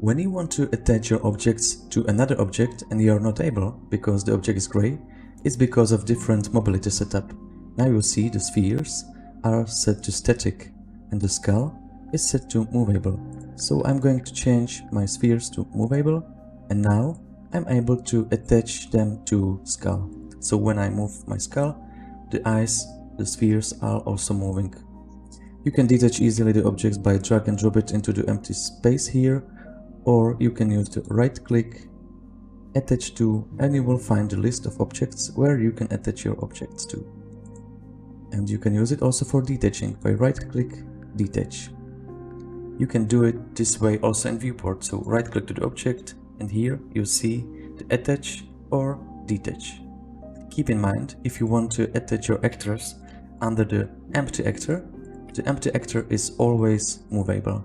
When you want to attach your objects to another object and you are not able because the object is gray, it's because of different mobility setup. Now you'll see the spheres are set to static and the skull is set to movable. So I'm going to change my spheres to movable, and now I'm able to attach them to skull. So when I move my skull, the eyes, the spheres are also moving. You can detach easily the objects by drag and drop it into the empty space here, or you can use the right click, attach to, and you will find the list of objects where you can attach your objects to. And you can use it also for detaching by right click, detach. You can do it this way also in viewport, so right click to the object and here you see the attach or detach. Keep in mind, if you want to attach your actors under the empty actor is always movable.